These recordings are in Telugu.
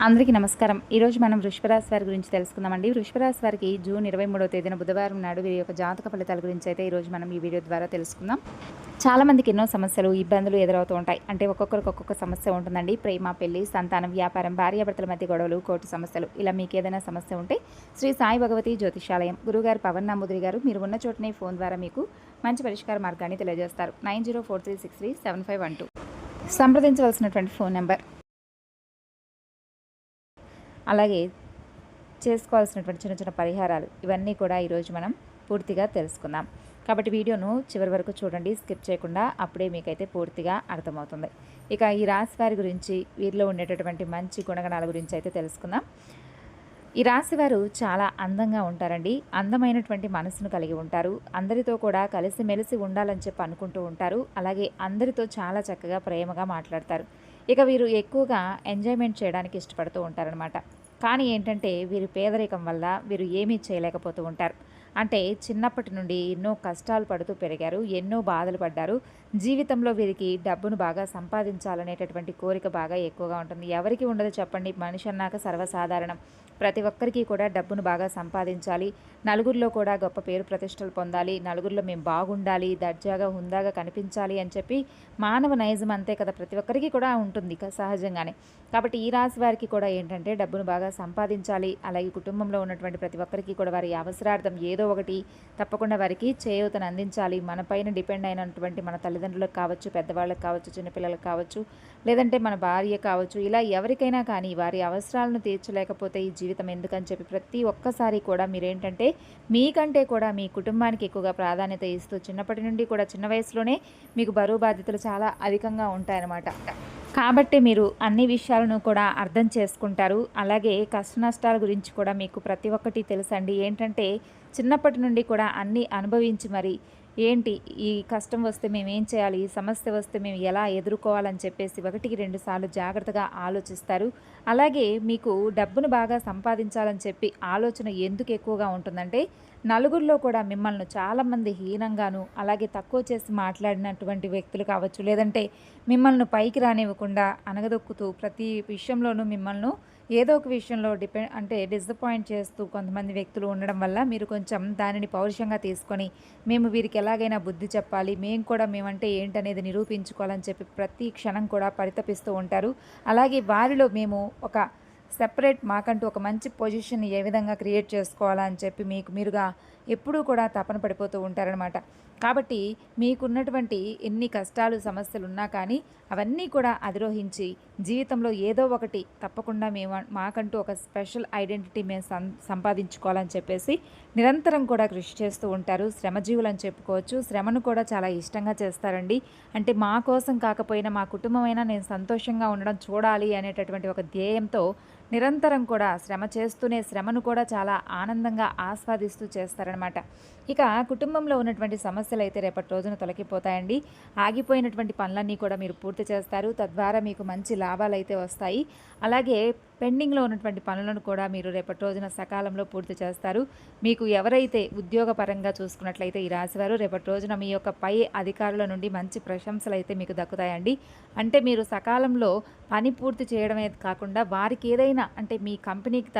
అందరికీ నమస్కారం. ఈరోజు మనం వృషభ రాశి వారి గురించి తెలుసుకుందామండి. వృషభ రాశి వారికి జూన్ 23వ తేదీన బుధవారం నాడు వీరి యొక్క జాతక ఫలితాల గురించి అయితే ఈరోజు మనం ఈ వీడియో ద్వారా తెలుసుకుందాం. చాలామందికి ఎన్నో సమస్యలు, ఇబ్బందులు ఎదురవుతూ ఉంటాయి. అంటే ఒక్కొక్కరికి ఒక్కొక్క సమస్య ఉంటుందండి. ప్రేమ, పెళ్లి, సంతానం, వ్యాపారం, భార్యాభర్తల మధ్య గొడవలు, కోర్టు సమస్యలు, ఇలా మీకు ఏదైనా సమస్య ఉంటే శ్రీ సాయి భగవతి జ్యోతిషాలయం గురుగారు పవన్ నమూద్రి గారు మీరు ఉన్న చోటనే ఫోన్ ద్వారా మీకు మంచి పరిష్కార మార్గాన్ని తెలియజేస్తారు. 9043637512 సంప్రదించవలసినటువంటి ఫోన్ నెంబర్. అలాగే చేసుకోవాల్సినటువంటి చిన్న చిన్న పరిహారాలు ఇవన్నీ కూడా ఈరోజు మనం పూర్తిగా తెలుసుకుందాం. కాబట్టి వీడియోను చివరి వరకు చూడండి, స్కిప్ చేయకుండా. అప్పుడే మీకైతే పూర్తిగా అర్థమవుతుంది. ఇక ఈ రాశి వారి గురించి, వీరిలో ఉండేటటువంటి మంచి గుణగణాల గురించి అయితే తెలుసుకుందాం. ఈ రాశి వారు చాలా అందంగా ఉంటారండి. అందమైనటువంటి మనసును కలిగి ఉంటారు. అందరితో కూడా కలిసిమెలిసి ఉండాలని చెప్పి అనుకుంటూ ఉంటారు. అలాగే అందరితో చాలా చక్కగా ప్రేమగా మాట్లాడతారు. ఇక వీరు ఎక్కువగా ఎంజాయ్మెంట్ చేయడానికి ఇష్టపడుతూ ఉంటారనమాట. కానీ ఏంటంటే వీరు పేదరికం వల్ల వీరు ఏమీ చేయలేకపోతూ ఉంటారు. అంటే చిన్నప్పటి నుండి ఎన్నో కష్టాలు పడుతూ పెరిగారు, ఎన్నో బాధలు పడ్డారు. జీవితంలో వీరికి డబ్బును బాగా సంపాదించాలనేటటువంటి కోరిక బాగా ఎక్కువగా ఉంటుంది. ఎవరికి ఉండదు చెప్పండి, మనిషి అన్నాక సర్వసాధారణం. ప్రతి ఒక్కరికి కూడా డబ్బును బాగా సంపాదించాలి, నలుగురిలో కూడా గొప్ప పేరు ప్రతిష్టలు పొందాలి, నలుగురిలో మేము బాగుండాలి, దర్జాగా హుందాగా కనిపించాలి అని చెప్పి మానవ నైజం అంతే కదా, ప్రతి ఒక్కరికి కూడా ఉంటుంది సహజంగానే. కాబట్టి ఈ రాశి వారికి కూడా ఏంటంటే డబ్బును బాగా సంపాదించాలి, అలాగే కుటుంబంలో ఉన్నటువంటి ప్రతి ఒక్కరికి కూడా వారి అవసరార్థం ఏదో ఒకటి తప్పకుండా వారికి చేయూతను అందించాలి. మన పైన డిపెండ్ అయినటువంటి మన తల్లిదండ్రులకు కావచ్చు, పెద్దవాళ్ళకి కావచ్చు, చిన్నపిల్లలకు కావచ్చు, లేదంటే మన భార్య కావచ్చు, ఇలా ఎవరికైనా కానీ వారి అవసరాలను తీర్చలేకపోతే ఈ జీవితం ఎందుకని చెప్పి ప్రతి ఒక్కసారి కూడా మీరేంటంటే మీకంటే కూడా మీ కుటుంబానికి ఎక్కువగా ప్రాధాన్యత ఇస్తూ చిన్నప్పటి నుండి కూడా చిన్న వయసులోనే మీకు బరువు బాధ్యతలు చాలా అధికంగా ఉంటాయన్నమాట. కాబట్టి మీరు అన్ని విషయాలను కూడా అర్థం చేసుకుంటారు. అలాగే కష్ట నష్టాల గురించి కూడా మీకు ప్రతి ఒక్కటి తెలుసండి. ఏంటంటే చిన్నప్పటి నుండి కూడా అన్నీ అనుభవించి మరి ఏంటి ఈ కష్టం వస్తే మేము ఏం చేయాలి, ఈ సమస్య వస్తే మేము ఎలా ఎదుర్కోవాలని చెప్పేసి ఒకటికి రెండు సార్లు జాగ్రత్తగా ఆలోచిస్తారు. అలాగే మీకు డబ్బును బాగా సంపాదించాలని చెప్పి ఆలోచన ఎందుకు ఎక్కువగా ఉంటుందంటే నలుగురిలో కూడా మిమ్మల్ని చాలామంది హీనంగాను, అలాగే తక్కువ చేసి మాట్లాడినటువంటి వ్యక్తులు కావచ్చు, లేదంటే మిమ్మల్ని పైకి రానివ్వకుండా అనగదొక్కుతూ ప్రతి విషయంలోనూ మిమ్మల్ని ఏదో ఒక విషయంలో డిసప్పాయింట్ చేస్తూ కొంతమంది వ్యక్తులు ఉండడం వల్ల మీరు కొంచెం దానిని పౌరుషంగా తీసుకొని మేము వీరికి ఎలాగైనా బుద్ధి చెప్పాలి, మేము కూడా మేమంటే ఏంటనేది నిరూపించుకోవాలని చెప్పి ప్రతి క్షణం కూడా పరితపిస్తూ ఉంటారు. అలాగే వారిలో మేము ఒక సెపరేట్ మాకంటూ ఒక మంచి పొజిషన్ ఏ విధంగా క్రియేట్ చేసుకోవాలా అని చెప్పి మీకు మీరుగా ఎప్పుడూ కూడా తపన పడిపోతూ ఉంటారనమాట. కాబట్టి మీకున్నటువంటి ఎన్ని కష్టాలు సమస్యలు ఉన్నా కానీ అవన్నీ కూడా అధిరోహించి జీవితంలో ఏదో ఒకటి తప్పకుండా మాకంటూ ఒక స్పెషల్ ఐడెంటిటీ మేము సంపాదించుకోవాలని చెప్పేసి నిరంతరం కూడా కృషి చేస్తూ ఉంటారు. శ్రమజీవులు అని చెప్పుకోవచ్చు. శ్రమను కూడా చాలా ఇష్టంగా చేస్తారండి. అంటే మా కోసం కాకపోయినా మా కుటుంబమైనా నేను సంతోషంగా ఉండడం చూడాలి అనేటటువంటి ఒక ధ్యేయంతో నిరంతరం కూడా శ్రమ చేస్తూనే శ్రమను కూడా చాలా ఆనందంగా ఆస్వాదిస్తూ చేస్తారనమాట. ఇక కుటుంబంలో ఉన్నటువంటి సమస్యలు అయితే రేపటి రోజున తొలగిపోతాయండి. ఆగిపోయినటువంటి పనులన్నీ కూడా మీరు పూర్తి చేస్తారు. తద్వారా మీకు మంచి లాభాలు అయితే వస్తాయి. అలాగే పెండింగ్లో ఉన్నటువంటి పనులను కూడా మీరు రేపటి రోజున సకాలంలో పూర్తి చేస్తారు. మీకు ఎవరైతే ఉద్యోగపరంగా చూసుకున్నట్లయితే ఈ రాశివారు రేపటి రోజున మీ యొక్క పై అధికారుల నుండి మంచి ప్రశంసలు అయితే మీకు దక్కుతాయండి. అంటే మీరు సకాలంలో పని పూర్తి చేయడమే కాకుండా వారికి ఏదైనా అంటే మీ కంపెనీకి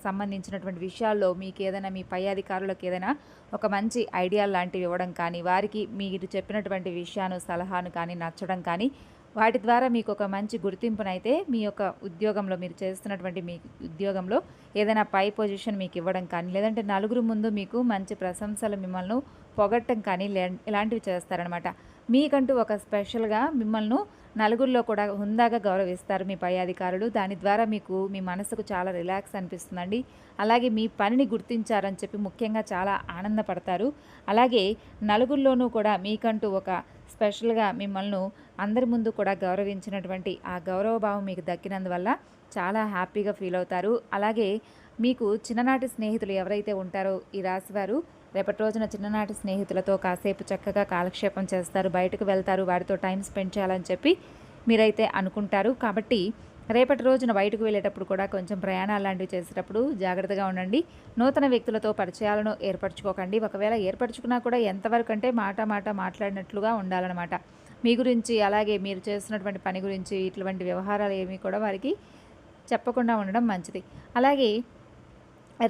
సంబంధించినటువంటి విషయాల్లో మీకు ఏదైనా మీ పై అధికారులకు ఏదైనా ఒక మంచి ఐడియా లాంటివి ఇవ్వడం కానీ, వారికి మీరు చెప్పినటువంటి విషయాన్ని సలహాను కానీ నచ్చడం కానీ, వాటి ద్వారా మీకు ఒక మంచి గుర్తింపునైతే మీ యొక్క ఉద్యోగంలో మీరు చేస్తున్నటువంటి మీ ఉద్యోగంలో ఏదైనా పై పొజిషన్ మీకు ఇవ్వడం కానీ, లేదంటే నలుగురు ముందు మీకు మంచి ప్రశంసలు మిమ్మల్ని పొగట్టం కానీ ఇలాంటివి చేస్తారనమాట. మీకంటూ ఒక స్పెషల్గా మిమ్మల్ని నలుగురిలో కూడా హుందాగా గౌరవిస్తారు మీ పై అధికారులు. దాని ద్వారా మీకు మీ మనసుకు చాలా రిలాక్స్ అనిపిస్తుందండి. అలాగే మీ పనిని గుర్తించారని చెప్పి ముఖ్యంగా చాలా ఆనందపడతారు. అలాగే నలుగురిలోనూ కూడా మీకంటూ ఒక స్పెషల్గా మిమ్మల్ని అందరి ముందు కూడా గౌరవించినటువంటి ఆ గౌరవభావం మీకు దక్కినందువల్ల చాలా హ్యాపీగా ఫీల్ అవుతారు. అలాగే మీకు చిన్ననాటి స్నేహితులు ఎవరైతే ఉంటారో ఈ రాశివారు రేపటి రోజున చిన్ననాటి స్నేహితులతో కాసేపు చక్కగా కాలక్షేపం చేస్తారు, బయటకు వెళ్తారు, వారితో టైం స్పెండ్ చేయాలని చెప్పి మీరైతే అనుకుంటారు. కాబట్టి రేపటి రోజున బయటకు వెళ్ళేటప్పుడు కూడా కొంచెం ప్రయాణాలు లాంటివి చేసేటప్పుడు జాగ్రత్తగా ఉండండి. నూతన వ్యక్తులతో పరిచయాలను ఏర్పరచుకోకండి. ఒకవేళ ఏర్పరచుకున్నా కూడా ఎంతవరకు అంటే మాట మాట్లాడినట్లుగా ఉండాలన్నమాట. మీ గురించి అలాగే మీరు చేస్తున్నటువంటి పని గురించి ఇటువంటి వ్యవహారాలు ఏమీ కూడా వారికి చెప్పకుండా ఉండడం మంచిది. అలాగే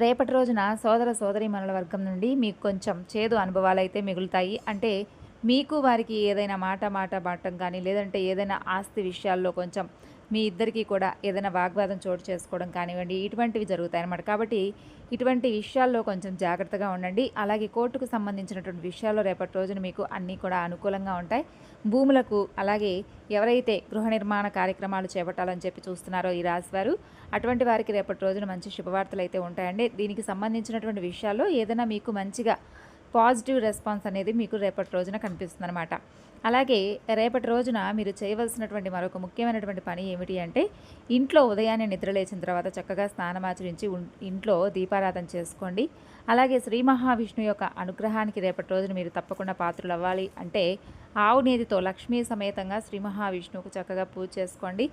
రేపటి రోజున సోదర సోదరీమణుల వర్గం నుండి మీకు కొంచెం చేదు అనుభవాలైతే మిగులుతాయి. అంటే మీకు వారికి ఏదైనా మాట పడటం కానీ, లేదంటే ఏదైనా ఆస్తి విషయాల్లో కొంచెం మీ ఇద్దరికీ కూడా ఏదైనా వాగ్వాదం చోటు చేసుకోవడం కానివ్వండి, ఇటువంటివి జరుగుతాయన్నమాట. కాబట్టి ఇటువంటి విషయాల్లో కొంచెం జాగ్రత్తగా ఉండండి. అలాగే కోర్టుకు సంబంధించినటువంటి విషయాల్లో రేపటి రోజున మీకు అన్నీ కూడా అనుకూలంగా ఉంటాయి. భూములకు అలాగే ఎవరైతే గృహ నిర్మాణ కార్యక్రమాలు చేపట్టాలని చెప్పి చూస్తున్నారో ఈ రాశివారు, అటువంటి వారికి రేపటి రోజున మంచి శుభవార్తలు అయితే ఉంటాయండి. దీనికి సంబంధించినటువంటి విషయాల్లో ఏదైనా మీకు మంచిగా పాజిటివ్ రెస్పాన్స్ అనేది మీకు రేపటి రోజున కనిపిస్తుందన్నమాట. అలాగే రేపటి రోజున మీరు చేయవలసినటువంటి మరొక ముఖ్యమైనటువంటి పని ఏమిటి అంటే, ఇంట్లో ఉదయాన్నే నిద్రలేచిన తర్వాత చక్కగా స్నానమాచరించి ఇంట్లో దీపారాధన చేసుకోండి. అలాగే శ్రీ మహావిష్ణువు యొక్క అనుగ్రహానికి రేపటి రోజున మీరు తప్పకుండా పాత్రలు అవ్వాలి అంటే, ఆవు నేతితో లక్ష్మీ సమేతంగా శ్రీ మహావిష్ణువుకు చక్కగా పూజ చేసుకోండి.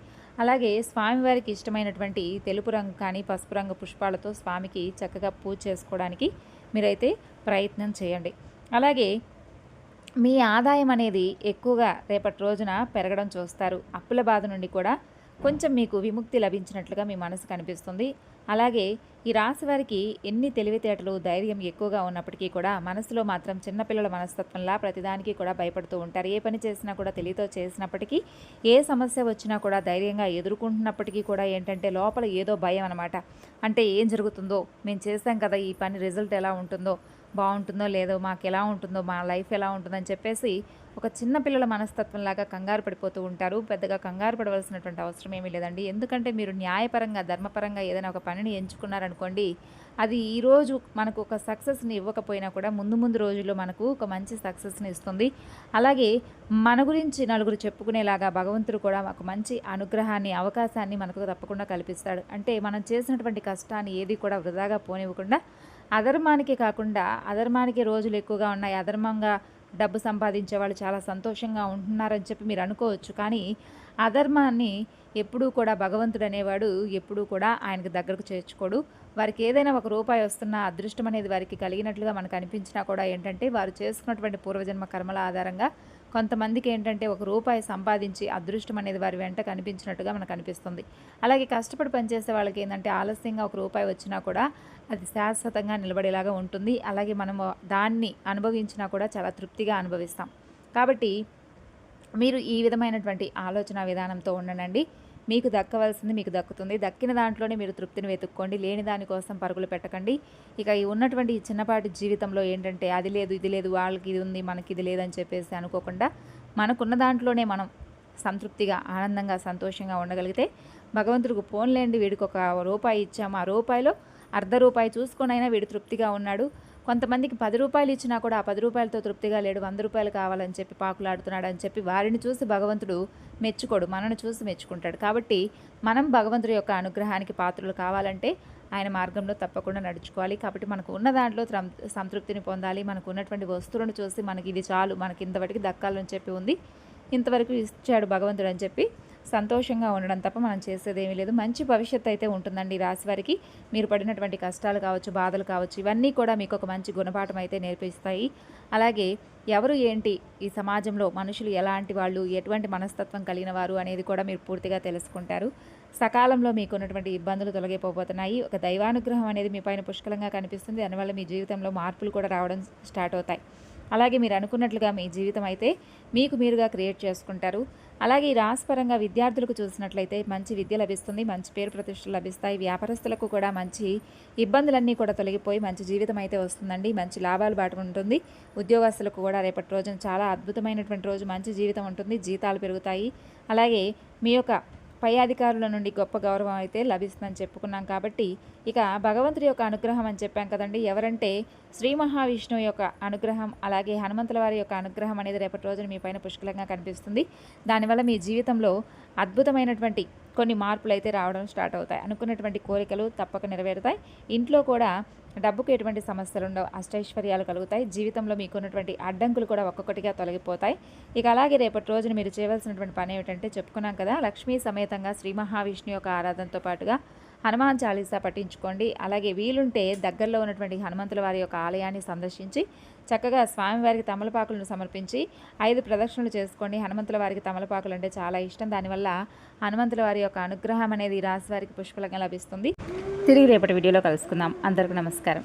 అలాగే స్వామివారికి ఇష్టమైనటువంటి తెలుపు రంగు కానీ పసుపు రంగు పుష్పాలతో స్వామికి చక్కగా పూజ చేసుకోవడానికి మీరైతే ప్రయత్నం చేయండి. అలాగే మీ ఆదాయం అనేది ఎక్కువగా రేపటి రోజున పెరగడం చూస్తారు. అప్పుల బాధ నుండి కూడా కొంచెం మీకు విముక్తి లభించినట్లుగా మీ మనసు కనిపిస్తుంది. అలాగే ఈ రాశి వారికి ఎన్ని తెలివితేటలు, ధైర్యం ఎక్కువగా ఉన్నప్పటికీ కూడా మనసులో మాత్రం చిన్నపిల్లల మనస్తత్వంలా ప్రతిదానికి కూడా భయపడుతూ ఉంటారు. ఏ పని చేసినా కూడా తెలివితో చేసినప్పటికీ, ఏ సమస్య వచ్చినా కూడా ధైర్యంగా ఎదుర్కొంటున్నప్పటికీ కూడా ఏంటంటే లోపల ఏదో భయం అనమాట. అంటే ఏం జరుగుతుందో, మేము చేస్తాం కదా, ఈ పని రిజల్ట్ ఎలా ఉంటుందో, బాగుంటుందో లేదో, మాకు ఎలా ఉంటుందో, మా లైఫ్ ఎలా ఉంటుందని చెప్పేసి ఒక చిన్న పిల్లల మనస్తత్వంలాగా కంగారు పడిపోతూ ఉంటారు. పెద్దగా కంగారు పడవలసినటువంటి అవసరం ఏమీ లేదండి. ఎందుకంటే మీరు న్యాయపరంగా, ధర్మపరంగా ఏదైనా ఒక పనిని ఎంచుకున్నారనుకోండి, అది ఈరోజు మనకు ఒక సక్సెస్ని ఇవ్వకపోయినా కూడా ముందు రోజుల్లో మనకు ఒక మంచి సక్సెస్ని ఇస్తుంది. అలాగే మన గురించి నలుగురు చెప్పుకునేలాగా భగవంతుడు కూడా ఒక మంచి అనుగ్రహాన్ని, అవకాశాన్ని మనకు తప్పకుండా కల్పిస్తాడు. అంటే మనం చేసినటువంటి కష్టాన్ని ఏది కూడా వృధాగా పోనివ్వకుండా, అధర్మానికి కాకుండా, అధర్మానికి రోజులు ఎక్కువగా ఉన్నాయి, అధర్మంగా డబ్బు సంపాదించే వాళ్ళు చాలా సంతోషంగా ఉంటున్నారని చెప్పి మీరు అనుకోవచ్చు. కానీ అధర్మాన్ని ఎప్పుడూ కూడా భగవంతుడు అనేవాడు ఎప్పుడూ కూడా ఆయనకు దగ్గరకు చేర్చుకోడు. వారికి ఏదైనా ఒక రూపాయి వస్తున్న అదృష్టం అనేది వారికి కలిగినట్లుగా మనకు అనిపించినా కూడా ఏంటంటే, వారు చేసుకున్నటువంటి పూర్వజన్మ కర్మల ఆధారంగా కొంతమందికి ఏంటంటే ఒక రూపాయి సంపాదించి అదృష్టం అనేది వారి వెంట కనిపించినట్టుగా మనకు అనిపిస్తుంది. అలాగే కష్టపడి పనిచేసే వాళ్ళకి ఏంటంటే ఆలస్యంగా ఒక రూపాయి వచ్చినా కూడా అది శాశ్వతంగా నిలబడేలాగా ఉంటుంది. అలాగే మనము దాన్ని అనుభవించినా కూడా చాలా తృప్తిగా అనుభవిస్తాం. కాబట్టి మీరు ఈ విధమైనటువంటి ఆలోచన విధానంతో ఉండనండి. మీకు దక్కవలసింది మీకు దక్కుతుంది. దక్కిన దాంట్లోనే మీరు తృప్తిని వెతుక్కోండి. లేని దానికోసం పరుగులు పెట్టకండి. ఇక ఈ ఉన్నటువంటి ఈ చిన్నపాటి జీవితంలో ఏంటంటే అది లేదు, ఇది లేదు, వాళ్ళకి ఇది ఉంది, మనకి ఇది లేదని చెప్పేసి అనుకోకుండా, మనకున్న దాంట్లోనే మనం సంతృప్తిగా, ఆనందంగా, సంతోషంగా ఉండగలిగితే, భగవంతుడికి పోన్లేండి వీడికి ఒక రూపాయి ఇచ్చాము, ఆ రూపాయిలో అర్ధ రూపాయి చూసుకొనైనా వీడు తృప్తిగా ఉన్నాడు. కొంతమందికి 10 రూపాయలు ఇచ్చినా కూడా ఆ 10 రూపాయలతో తృప్తిగా లేడు, 100 రూపాయలు కావాలని చెప్పి పాకులాడుతున్నాడు అని చెప్పి వారిని చూసి భగవంతుడు మెచ్చుకోడు, మనను చూసి మెచ్చుకుంటాడు. కాబట్టి మనం భగవంతుడి యొక్క అనుగ్రహానికి పాత్రలు కావాలంటే ఆయన మార్గంలో తప్పకుండా నడుచుకోవాలి. కాబట్టి మనకు ఉన్న దాంట్లో సంతృప్తిని పొందాలి. మనకు ఉన్నటువంటి వస్తువులను చూసి మనకి ఇది చాలు, మనకి ఇంతవరకు దక్కాలని చెప్పి ఉంది, ఇంతవరకు ఇచ్చాడు భగవంతుడు అని చెప్పి సంతోషంగా ఉండడం తప్ప మనం చేసేదేమీ లేదు. మంచి భవిష్యత్తు అయితే ఉంటుందండి. ఈ రాశి వారికి మీరు పడినటువంటి కష్టాలు కావచ్చు, బాధలు కావచ్చు, ఇవన్నీ కూడా మీకు ఒక మంచి గుణపాఠం అయితే నేర్పిస్తాయి. అలాగే ఎవరు ఏంటి, ఈ సమాజంలో మనుషులు ఎలాంటి వాళ్ళు, ఎటువంటి మనస్తత్వం కలిగిన వారు అనేది కూడా మీరు పూర్తిగా తెలుసుకుంటారు. సకాలంలో మీకు ఉన్నటువంటి ఇబ్బందులు తొలగిపోతున్నాయి. ఒక దైవానుగ్రహం అనేది మీ పైన పుష్కలంగా కనిపిస్తుంది. దానివల్ల మీ జీవితంలో మార్పులు కూడా రావడం స్టార్ట్ అవుతాయి. అలాగే మీరు అనుకున్నట్లుగా మీ జీవితం అయితే మీకు మీరుగా క్రియేట్ చేసుకుంటారు. అలాగే ఈ రాశిపరంగా విద్యార్థులకు చూసినట్లయితే మంచి విద్య లభిస్తుంది, మంచి పేరు ప్రతిష్టలు లభిస్తాయి. వ్యాపారస్తులకు కూడా మంచి ఇబ్బందులన్నీ కూడా తొలగిపోయి మంచి జీవితం అయితే వస్తుందండి. మంచి లాభాలు బాట ఉంటుంది. ఉద్యోగస్తులకు కూడా రేపటి రోజున చాలా అద్భుతమైనటువంటి రోజు, మంచి జీవితం ఉంటుంది, జీతాలు పెరుగుతాయి. అలాగే మీ యొక్క పై అధికారుల నుండి గొప్ప గౌరవం అయితే లభిస్తుందని చెప్పుకున్నాం. కాబట్టి ఇక భగవంతుడి యొక్క అనుగ్రహం అని చెప్పాం కదండి. ఎవరంటే శ్రీ మహావిష్ణువు యొక్క అనుగ్రహం, అలాగే హనుమంతుల వారి యొక్క అనుగ్రహం అనేది రేపటి రోజున మీ పైన పుష్కలంగా కనిపిస్తుంది. దానివల్ల మీ జీవితంలో అద్భుతమైనటువంటి కొన్ని మార్పులు అయితే రావడం స్టార్ట్ అవుతాయి. అనుకున్నటువంటి కోరికలు తప్పక నెరవేరుతాయి. ఇంట్లో కూడా డబ్బుకు ఎటువంటి సమస్యలు ఉండవు, అష్టైశ్వర్యాలు కలుగుతాయి. జీవితంలో మీకున్నటువంటి అడ్డంకులు కూడా ఒక్కొక్కటిగా తొలగిపోతాయి. ఇక అలాగే రేపటి రోజున మీరు చేయవలసినటువంటి పని ఏమిటంటే చెప్పుకున్నాం కదా, లక్ష్మీ సమేతంగా శ్రీ మహావిష్ణువు యొక్క ఆరాధనతో పాటుగా హనుమాన్ చాలీసా పఠించుకోండి. అలాగే వీలుంటే దగ్గరలో ఉన్నటువంటి హనుమంతుల వారి యొక్క ఆలయాన్ని సందర్శించి చక్కగా స్వామివారికి తమలపాకులను సమర్పించి 5 ప్రదక్షిణలు చేసుకోండి. హనుమంతుల వారికి తమలపాకులు అంటే చాలా ఇష్టం. దానివల్ల హనుమంతుల వారి యొక్క అనుగ్రహం అనేది ఈ రాశి వారికి పుష్కలంగా లభిస్తుంది. తిరిగి రేపటి వీడియోలో కలుసుకుందాం. అందరికీ నమస్కారం.